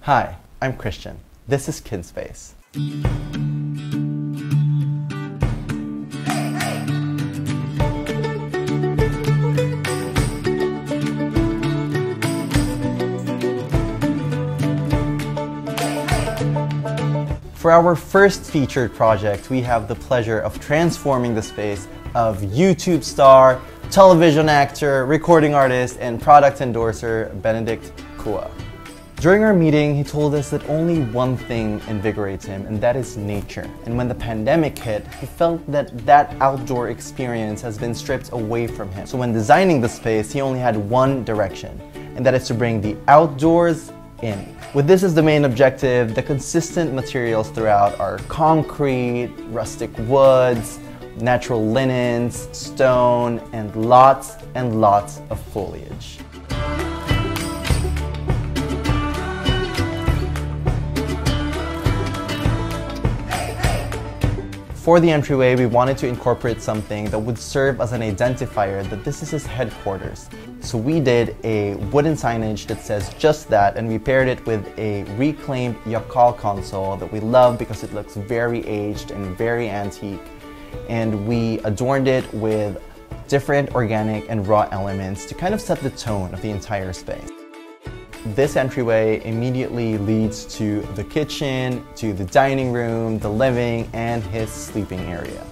Hi, I'm Christian. This is Kid Space. For our first featured project, we have the pleasure of transforming the space of YouTube star, television actor, recording artist, and product endorser Benedict Cua. During our meeting, he told us that only one thing invigorates him, and that is nature. And when the pandemic hit, he felt that that outdoor experience has been stripped away from him. So when designing the space, he only had one direction, and that is to bring the outdoors in. With this as the main objective, the consistent materials throughout are concrete, rustic woods, natural linens, stone, and lots of foliage. For the entryway, we wanted to incorporate something that would serve as an identifier that this is his headquarters. So we did a wooden signage that says just that, and we paired it with a reclaimed Yakal console that we love because it looks very aged and very antique. And we adorned it with different organic and raw elements to kind of set the tone of the entire space. This entryway immediately leads to the kitchen, to the dining room, the living, and his sleeping area.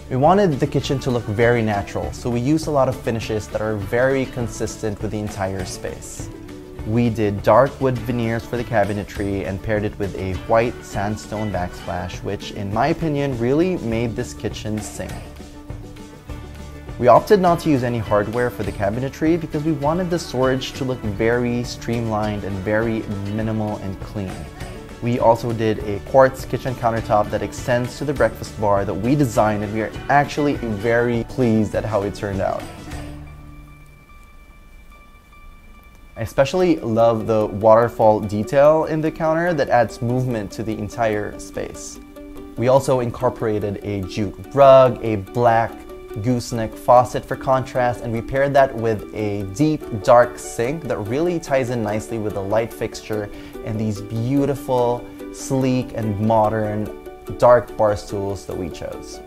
We wanted the kitchen to look very natural, so we used a lot of finishes that are very consistent with the entire space. We did dark wood veneers for the cabinetry and paired it with a white sandstone backsplash, which in my opinion really made this kitchen sing. We opted not to use any hardware for the cabinetry because we wanted the storage to look very streamlined and very minimal and clean. We also did a quartz kitchen countertop that extends to the breakfast bar that we designed, and we are actually very pleased at how it turned out. I especially love the waterfall detail in the counter that adds movement to the entire space. We also incorporated a jute rug, a black gooseneck faucet for contrast, and we paired that with a deep dark sink that really ties in nicely with the light fixture and these beautiful, sleek and modern dark bar stools that we chose.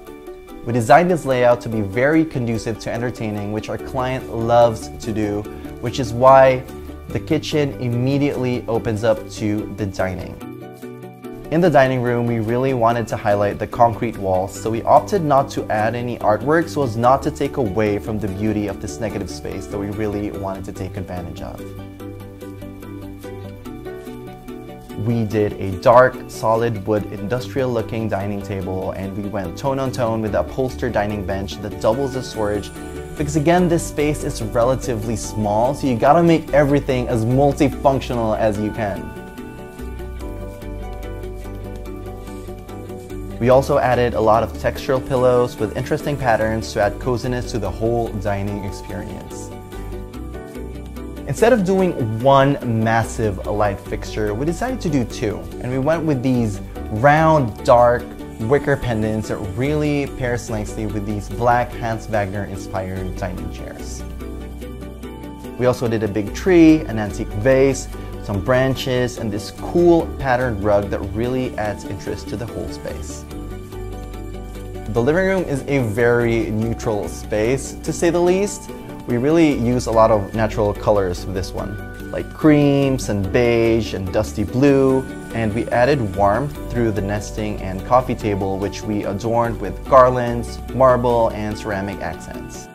We designed this layout to be very conducive to entertaining, which our client loves to do, which is why the kitchen immediately opens up to the dining. In the dining room, we really wanted to highlight the concrete walls, so we opted not to add any artwork so as not to take away from the beauty of this negative space that we really wanted to take advantage of. We did a dark, solid wood, industrial-looking dining table, and we went tone-on-tone with the upholstered dining bench that doubles as storage because, again, this space is relatively small, so you gotta make everything as multifunctional as you can. We also added a lot of textural pillows with interesting patterns to add coziness to the whole dining experience. Instead of doing one massive light fixture, we decided to do two, and we went with these round, dark wicker pendants that really pairs nicely with these black Hans Wagner-inspired dining chairs. We also did a big tree, an antique vase, some branches, and this cool patterned rug that really adds interest to the whole space. The living room is a very neutral space, to say the least. We really use a lot of natural colors for this one, like creams and beige and dusty blue, and we added warmth through the nesting and coffee table, which we adorned with garlands, marble, and ceramic accents.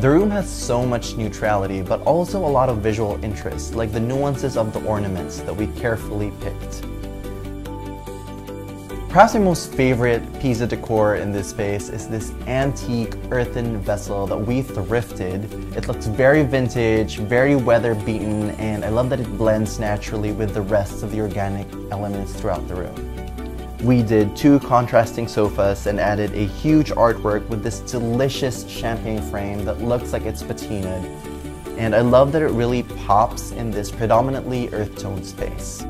The room has so much neutrality, but also a lot of visual interest, like the nuances of the ornaments that we carefully picked. Perhaps my most favorite piece of decor in this space is this antique earthen vessel that we thrifted. It looks very vintage, very weather-beaten, and I love that it blends naturally with the rest of the organic elements throughout the room. We did two contrasting sofas and added a huge artwork with this delicious champagne frame that looks like it's patinaed. And I love that it really pops in this predominantly earth-toned space.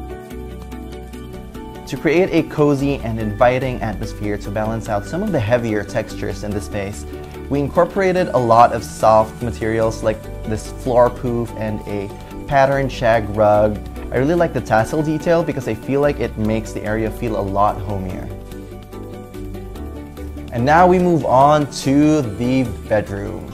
To create a cozy and inviting atmosphere to balance out some of the heavier textures in the space, we incorporated a lot of soft materials like this floor poof and a patterned shag rug, I really like the tassel detail because I feel like it makes the area feel a lot homier. And now we move on to the bedroom.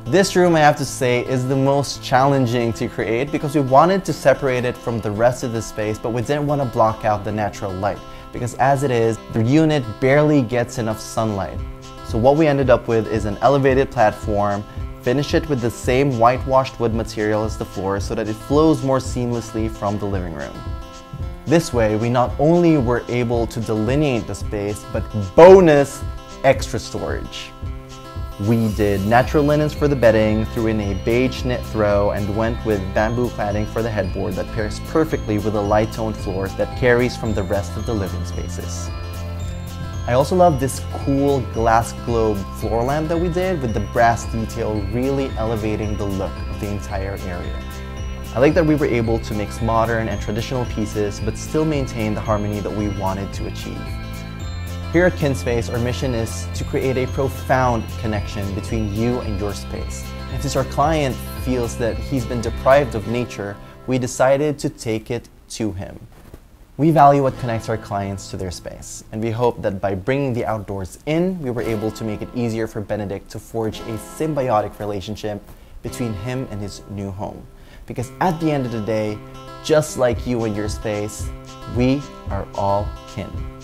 This room, I have to say, is the most challenging to create because we wanted to separate it from the rest of the space, but we didn't want to block out the natural light because as it is, the unit barely gets enough sunlight. So what we ended up with is an elevated platform, finish it with the same whitewashed wood material as the floor so that it flows more seamlessly from the living room. This way, we not only were able to delineate the space, but bonus, extra storage. We did natural linens for the bedding, threw in a beige knit throw, and went with bamboo cladding for the headboard that pairs perfectly with the light toned floors that carries from the rest of the living spaces. I also love this cool glass globe floor lamp that we did with the brass detail really elevating the look of the entire area. I like that we were able to mix modern and traditional pieces but still maintain the harmony that we wanted to achieve. Here at Kinspace, our mission is to create a profound connection between you and your space. And since our client feels that he's been deprived of nature, we decided to take it to him. We value what connects our clients to their space, and we hope that by bringing the outdoors in, we were able to make it easier for Benedict to forge a symbiotic relationship between him and his new home. Because at the end of the day, just like you and your space, we are all kin.